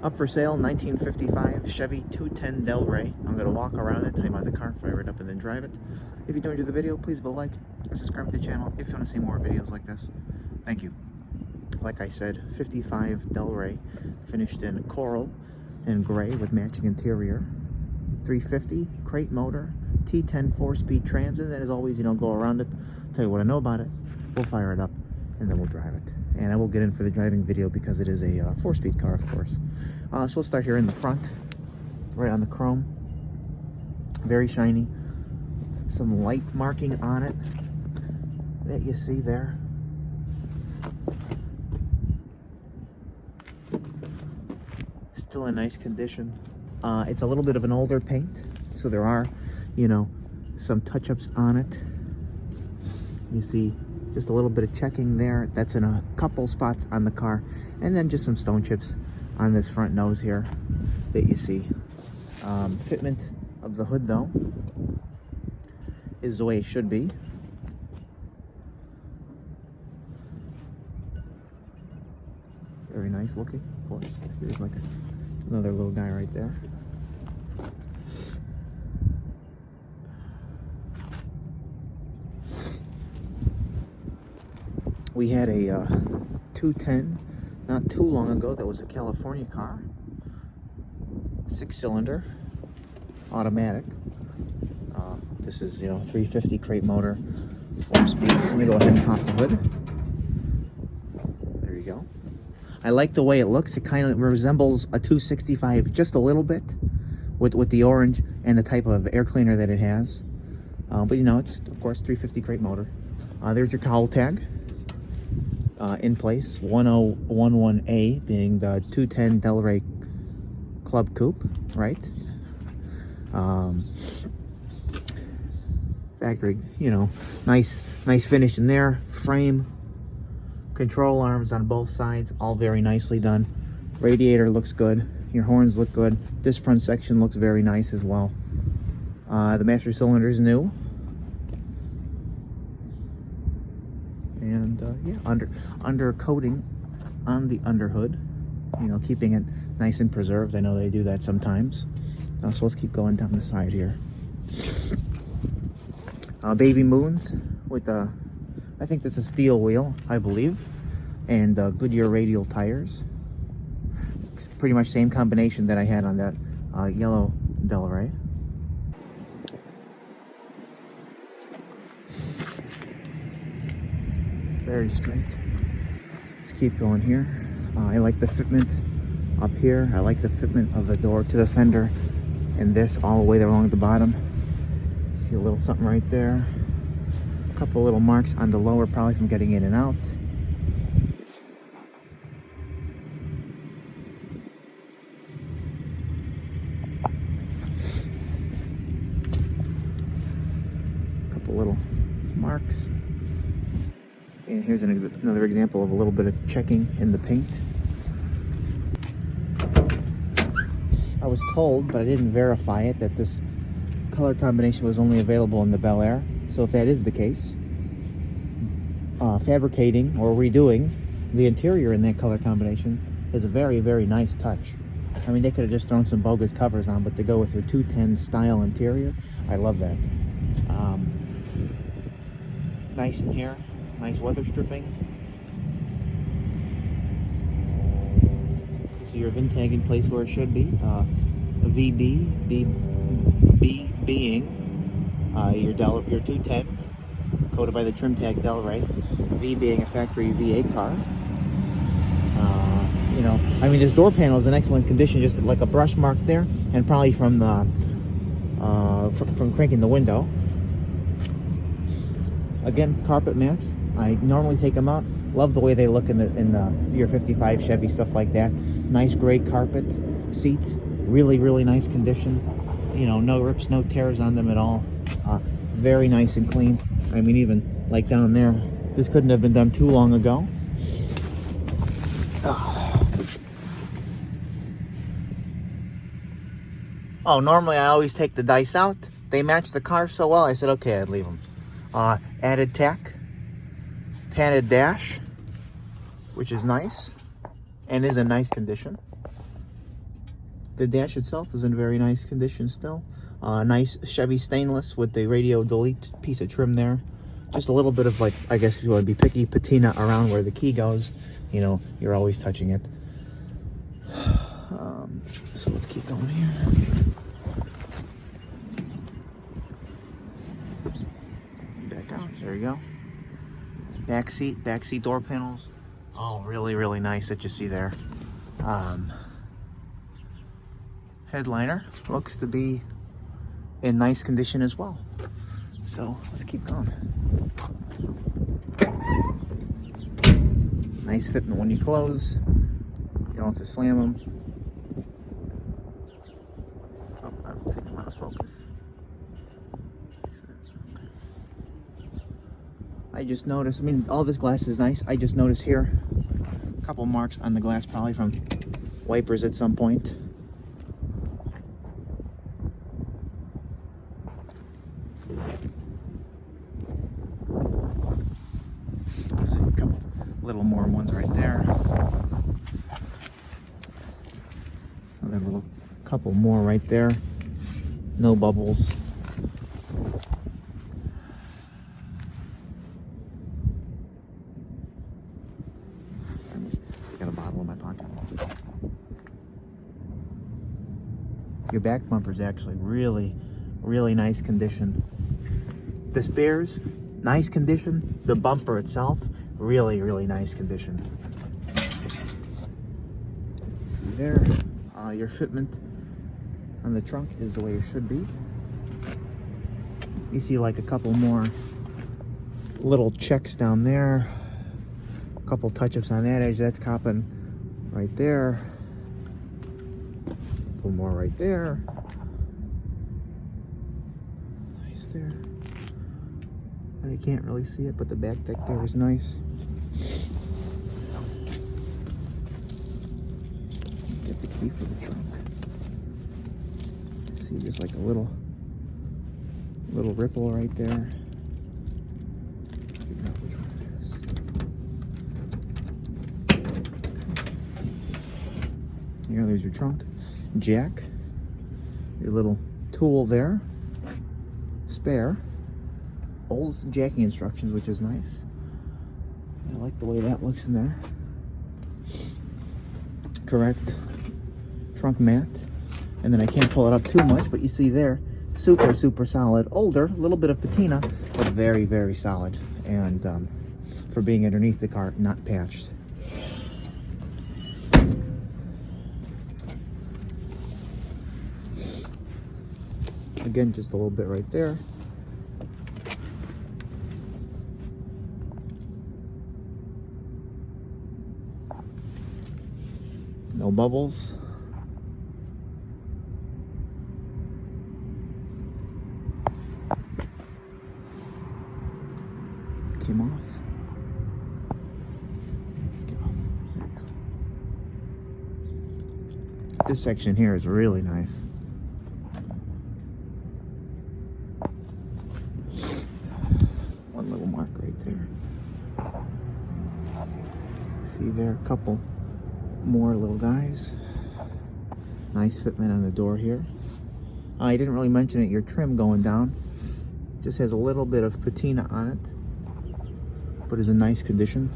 Up for sale, 1955 Chevy 210 Delray. I'm going to walk around it, tell you about the car, fire it up, and then drive it. If you do enjoy the video, please leave a like and subscribe to the channel if you want to see more videos like this. Thank you. Like I said, 55 Delray, finished in coral and gray with matching interior. 350 crate motor, T10 4-speed transit, and as always, go around it, tell you what I know about it, we'll fire it up, and then we'll drive it. And I will get in for the driving video because it is a 4-speed car, of course. So let's start here in the front, right on the chrome. Very shiny. Some light marking on it that you see there. Still in nice condition. It's a little bit of an older paint, so there are, some touch-ups on it. You see just a little bit of checking there. That's in a couple spots on the car, and then just some stone chips on this front nose here that you see. Fitment of the hood, though, is the way it should be. Very nice looking, of course. Here's like another little guy right there. We had a 210 not too long ago that was a California car. 6-cylinder, automatic. This is, 350 crate motor, 4-speed. So let me go ahead and pop the hood. There you go. I like the way it looks. It kind of resembles a 265 just a little bit with the orange and the type of air cleaner that it has. But it's, of course, 350 crate motor. There's your cowl tag. In place, 1011A being the 210 Delray Club Coupe, right? Factory, nice finish in there. Frame, control arms on both sides, all very nicely done. Radiator looks good. Your horns look good. This front section looks very nice as well. The master cylinder is new. And under coating on the underhood, keeping it nice and preserved. I know they do that sometimes. So let's keep going down the side here. Baby moons with I think that's a steel wheel, I believe, and Goodyear radial tires. It's pretty much same combination that I had on that yellow Delray. Very straight. Let's keep going here. I like the fitment up here. I like the fitment of the door to the fender, and this all the way there along the bottom. See a little something right there. A couple little marks on the lower, probably from getting in and out. Couple little marks. And here's another example of a little bit of checking in the paint. I was told, but I didn't verify it, that this color combination was only available in the Bel Air. So if that is the case, fabricating or redoing the interior in that color combination is a very, very nice touch. I mean, they could have just thrown some bogus covers on, but to go with your 210 style interior, I love that. Nice in here. Nice weather stripping. So your VIN tag in place where it should be. VB, B being your 210, coded by the trim tag Delray. V being a factory V8 car. I mean, this door panel is in excellent condition, just like a brush mark there, and probably from the from cranking the window. Again, carpet mats. I normally take them out. Love the way they look in the year 55 Chevy, stuff like that. Nice gray carpet. Seats, really, really nice condition. No rips, no tears on them at all. Very nice and clean. I mean, even like down there, this couldn't have been done too long ago. Oh, normally I always take the dice out. They match the car so well, I said, okay, I'd leave them. Added tack. Painted dash, which is nice and is in nice condition. The dash itself is in very nice condition still. Nice Chevy stainless with the radio delete piece of trim there. Just a little bit of, like, I guess if you want to be picky, patina around where the key goes. You know, you're always touching it. So let's keep going here. Back out. There you go. Back seat door panels. Oh, really, really nice that you see there. Headliner looks to be in nice condition as well. So let's keep going. Nice fitment when you close. You don't have to slam them. Oh, I don't think I'm out of focus. Fix that. Okay. I just noticed, I mean, all this glass is nice. I just noticed here a couple marks on the glass, probably from wipers at some point. There's a couple little more ones right there. Another little couple more right there. No bubbles. I got a bottle in my pocket. Your back bumper is actually really, really nice condition. The spares, nice condition. The bumper itself, really, really nice condition. See there, your fitment on the trunk is the way it should be. You see like a couple more little checks down there. A couple touch-ups on that edge. That's copping right there. A couple more right there. Nice there. And you can't really see it, but the back deck there is nice. Get the key for the trunk. See just like a little ripple right there. Figure out which one it is. Here, there's your trunk. Jack. Your little tool there. Spare. Old jacking instructions, which is nice. I like the way that looks in there. Correct trunk mat. And then I can't pull it up too much, but you see there, super, super solid. Older, a little bit of patina, but very, very solid. And for being underneath the car, not patched. Again, just a little bit right there. No bubbles. Came off. Get off. There we go. This section here is really nice. One little mark right there. See there, a couple more little guys. Nice fitment on the door here. I didn't really mention it, your trim going down. Just has a little bit of patina on it, but is in nice condition.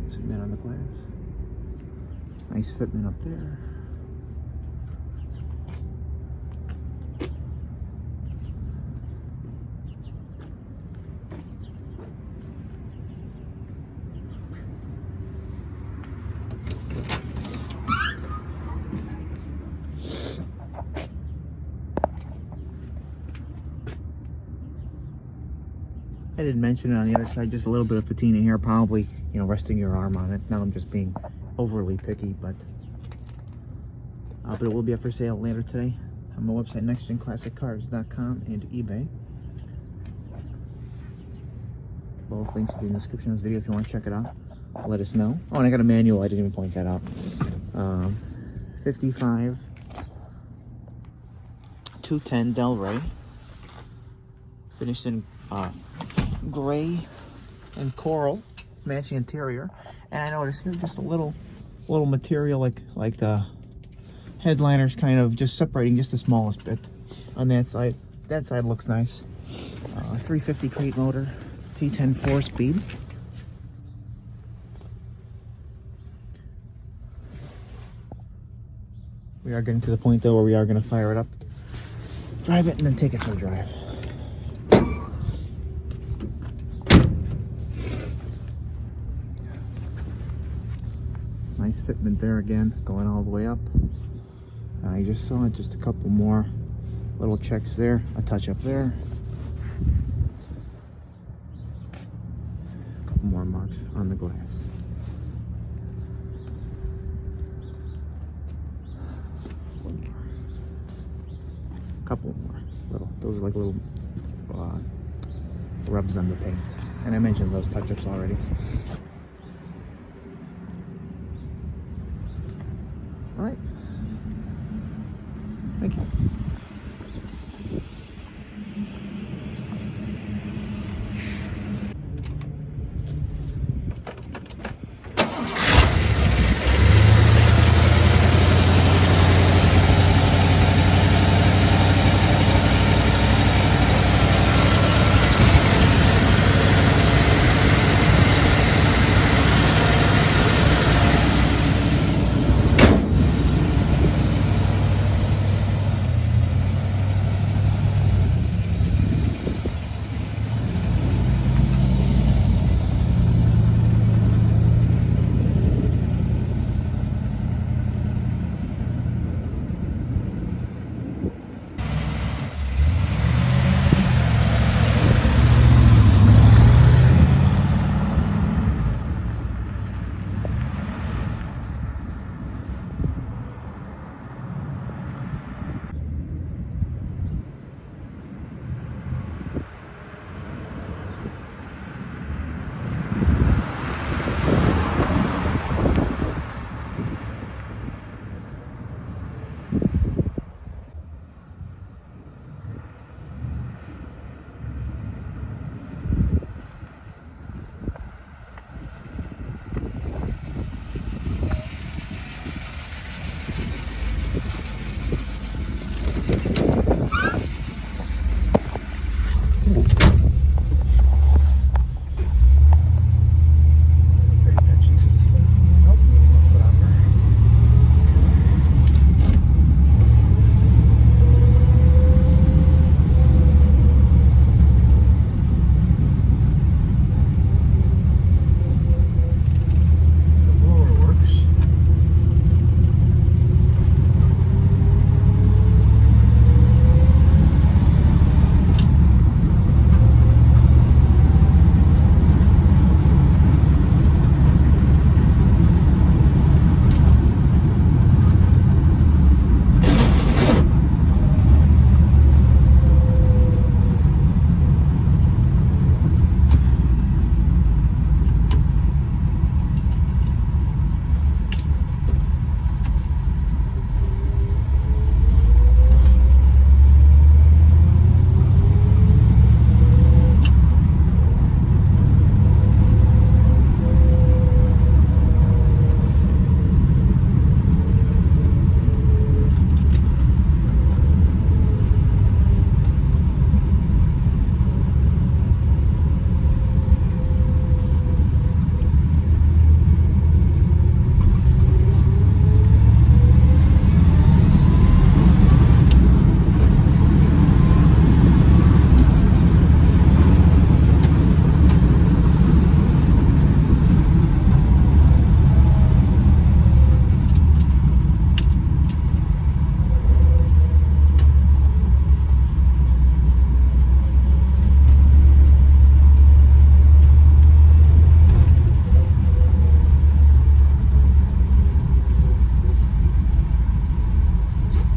Fitment on the glass. Nice fitment up there. I didn't mention it on the other side, just a little bit of patina here, probably, you know, resting your arm on it. Now I'm just being overly picky, but it will be up for sale later today on my website, nextgenclassiccars.com and eBay. Both links will be in the description of this video if you want to check it out. Let us know. Oh, and I got a manual, I didn't even point that out. 55 210 Delray, finished in gray and coral, matching interior. And I noticed here just a little little material like the headliner's kind of just separating just the smallest bit on that side. That side looks nice. 350 crate motor, T10 4-speed. We are getting to the point though where we are going to fire it up, drive it, and then take it for a drive. Nice fitment there again, going all the way up. I just saw it, just a couple more little checks there, a touch up there. A couple more marks on the glass. One more. Couple more. Little, those are like little rubs on the paint. And I mentioned those touch-ups already. All right.